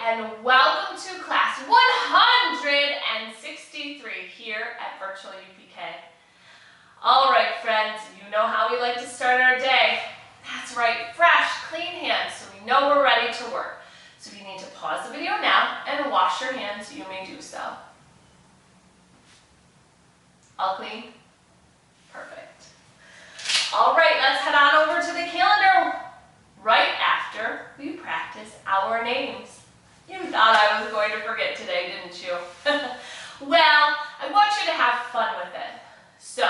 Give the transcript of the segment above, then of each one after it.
and welcome to class 163 here at Virtual UPK. All right, friends, you know how we like to start our day. That's right, fresh, clean hands, so we know we're ready to work. So if you need to pause the video now and wash your hands, you may do so. All clean? Perfect. All right, let's head on over to the calendar right after we practice our names. You thought I was going to forget today, didn't you? Well, I want you to have fun with it. So,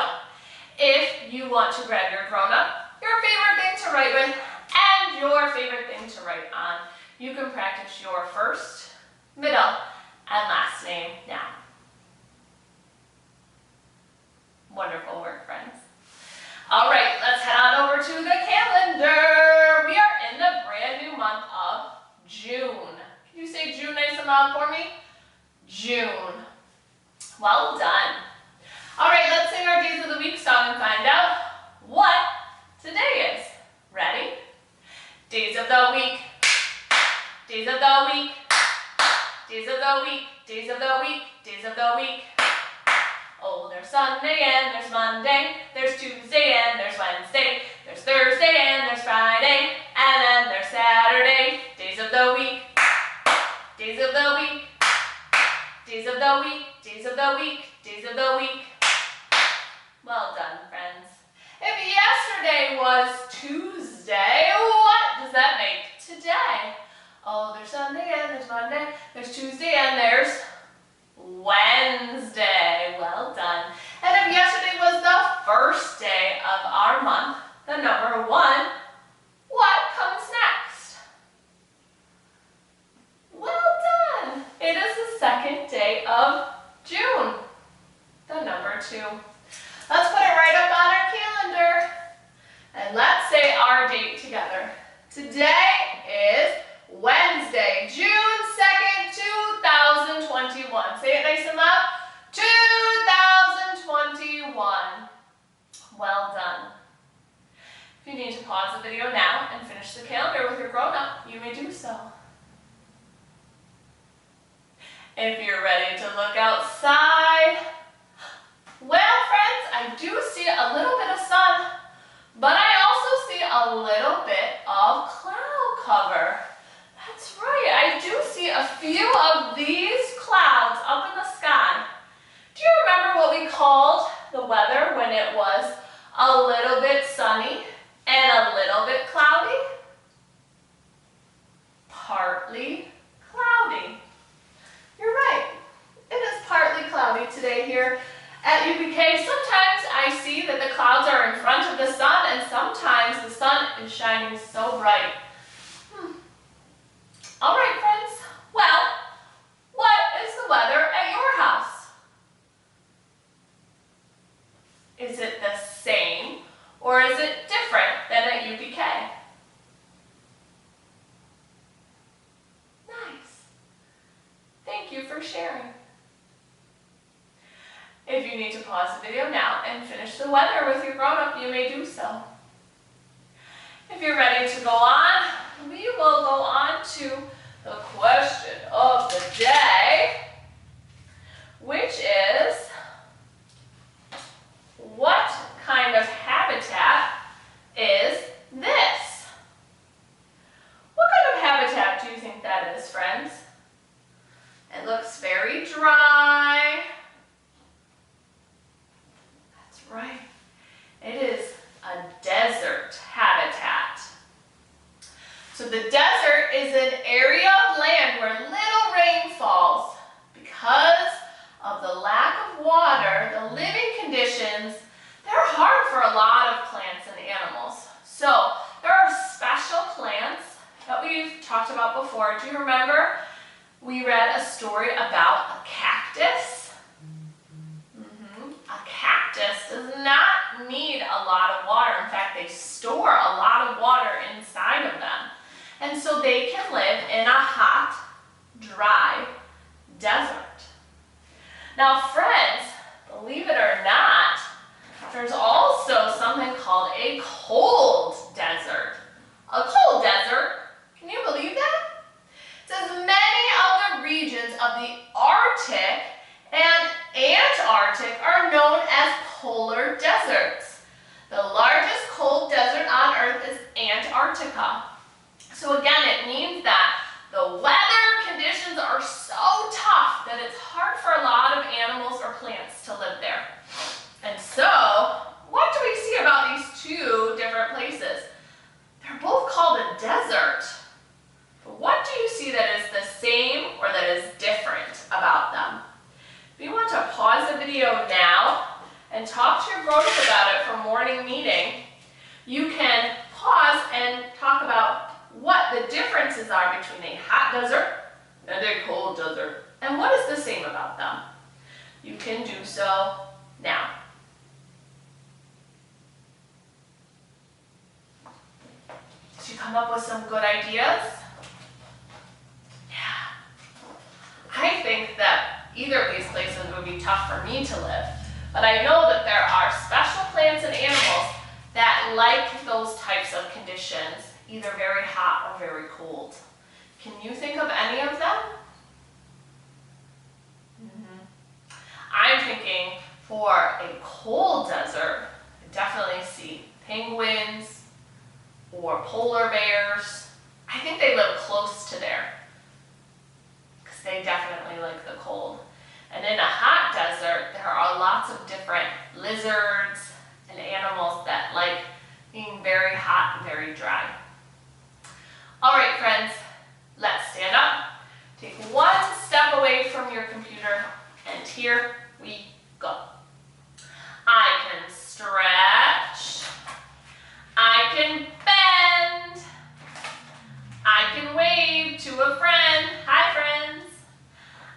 if you want to grab your grown-up, your favorite thing to write with, and your favorite thing to write on, you can practice your first, middle, and last name now. Wonderful work, friends. All right, let's head on over to the calendar. We are in the brand new month of June. Can you say June nice and loud for me? June. Well done. All right, let's sing our Days of the Week song and find out what today is. Ready? Days of the week. Days of the week. Days of the week. Days of the week. Days of the week. Oh, there's Sunday and there's Monday, there's Tuesday and there's Wednesday, there's Thursday and there's Friday, and then there's Saturday. Days of the week, days of the week, days of the week, days of the week, days of the week. Well done, friends. If yesterday was Tuesday, what does that make today? Oh, there's Sunday and there's Monday, there's Tuesday and there's Wednesday. Well done. And if yesterday was the first day of our month, the number 1, what comes next? Well done. It is the second day of June, the number 2. Let's put it right up on our calendar and let's say our date together. Today is Wednesday, June 2nd, 2021. Say it nice and loud. 2021. Well done. If you need to pause the video now and finish the calendar with your grown-up, you may do so. If you're ready to look outside, well, friends, I do see a little bit of sun, but I also see a little bit of cloud cover. That's right, I do see a few of these clouds up in the sky. Do you remember what we called the weather when it was a little bit sunny and a little bit cloudy? Partly cloudy. You're right, it is partly cloudy today here at UPK. Sometimes I see that the clouds are in front of the sun and sometimes the sun is shining so bright. All right, friends. Well, what is the weather at your house? Is it the same or is it different than at UPK? Nice. Thank you for sharing. If you need to pause the video now and finish the weather with your grown-up, you may do so. If you're ready to go on, we will go on to the question of the day, which is, what kind of habitat is this? What kind of habitat do you think that is, friends? It looks very dry. That's right. It is a desert habitat. So the desert is an area of land where little rain falls. Because of the lack of water, the living conditions, they're hard for a lot of plants and animals. So there are special plants that we've talked about before. Do you remember? We read a story about a cactus. A cactus does not need a lot of water. In fact, they store a lot of water inside of them. And so they can live in a hot, dry desert. Now, friends, believe it or not, there's also something called a cold desert. A cold desert, can you believe that? It says many Antarctica. So again, it means that the weather conditions are so tough that it's hard for a lot of animals or plants to live there. And so, what do we see about these two different places? They're both called a desert. But what do you see that is the same or that is different about them? If you want to pause the video now and talk to your grown-up about it for morning meeting, you can pause and talk about what the differences are between a hot desert and a cold desert, and what is the same about them. You can do so now. Did you come up with some good ideas? Yeah. I think that either of these places would be tough for me to live, but I know that there are special plants and animals that like those types of conditions, either very hot or very cold. Can you think of any of them? I'm thinking for a cold desert, I definitely see penguins or polar bears. I think they live close to there because they definitely like the cold. And in a hot desert, there are lots of different lizards and animals that like being very hot and very dry. All right, friends, let's stand up. Take one step away from your computer, and here we go. I can stretch. I can bend. I can wave to a friend. Hi, friends.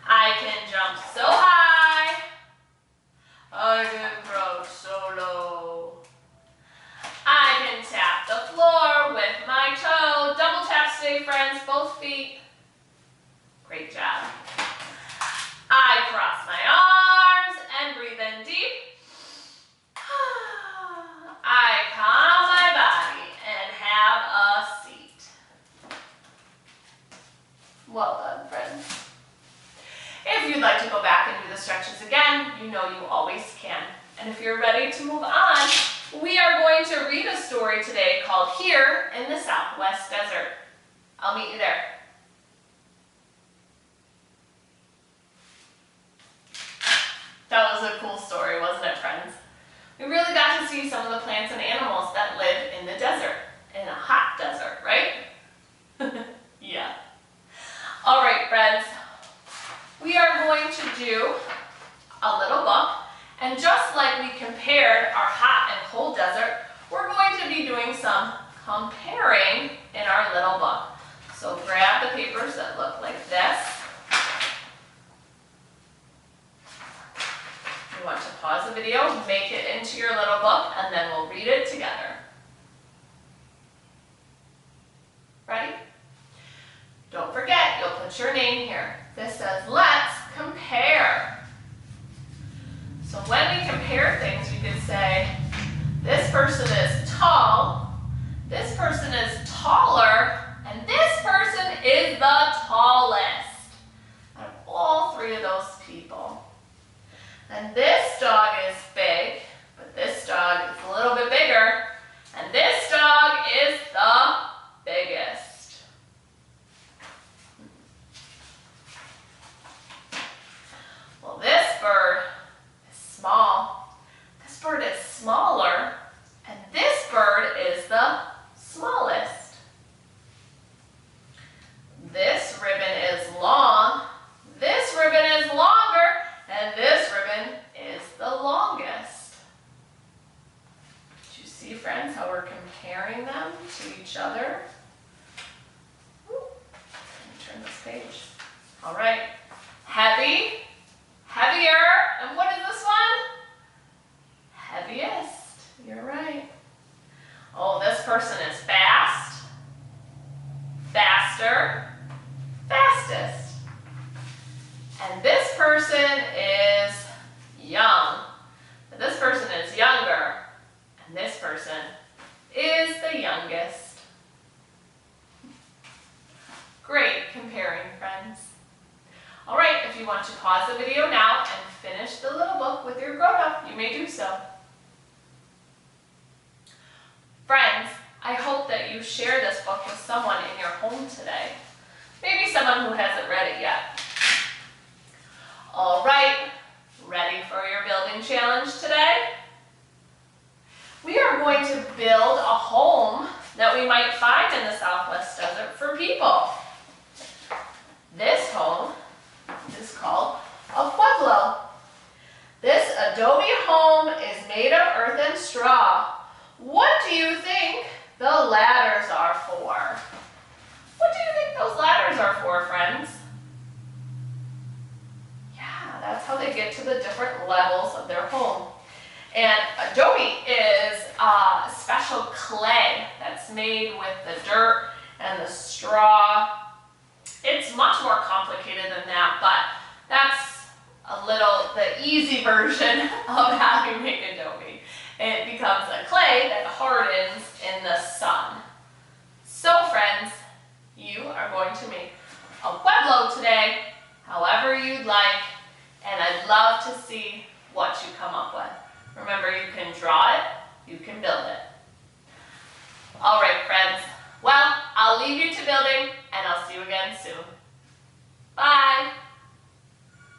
I can jump so high. I can crouch so low. I can tap the floor with my toe. Double tap today, friends, both feet. Great job. I cross my arms and breathe in deep. I calm my body and have a seat. Well done, friends. If you'd like to go back and do the stretches again, you know you always can. And if you're ready to move on, we are going to read a story today called Here in the Southwest Desert. I'll meet you there. That was a cool story, wasn't it, friends? We really got to see some of the plants and animals that live in the desert, in a hot desert, right? Yeah. All right, friends. We are going to do a little book, and just like we compared our hot and cold desert, we're going to be doing some comparing in our little book. So grab the papers that look like this. You want to pause the video, make it into your little book, and then we'll read it together. Ready? Don't forget, you'll put your name here. This says, let's compare. So when we compare things, we could say, this person is tall, this person is taller, and this person is the tallest out of all three of those people. And this dog is big, but this dog is a little bit bigger, and this dog is the biggest. Well, this bird is small, this bird is smaller, and this bird is the smallest. This ribbon is long, this ribbon is longer, and this ribbon is the longest. Do you see, friends, how we're comparing them to each other? Let me turn this page. All right. Heavy, heavier, and what is this one? Heaviest. You're right. Oh, this person is fast, faster, fastest. And this person is young. This person is younger. And this person is the youngest. Great comparing, friends. All right, if you want to pause the video now and finish the little book with your grown-up, you may do so. Friends, I hope that you you share this book with someone in your home today. Maybe someone who hasn't read it yet. All right, ready for your building challenge today? We are going to build a home that we might find in the Southwest Desert for people. This home is called a pueblo. This adobe home is made of earth and straw. What do you think the ladders are for? What do you think those ladders are for, friends? Yeah, that's how they get to the different levels of their home. And adobe is a special clay that's made with the dirt and the straw. It's much more complicated than that, but that's the easy version of how you make adobe. It becomes a clay that hardens in the sun. So friends, you are going to make a pueblo today, however you'd like, and I'd love to see what you come up with. Remember, you can draw it, you can build it. All right, friends. Well, I'll leave you to building, and I'll see you again soon. Bye.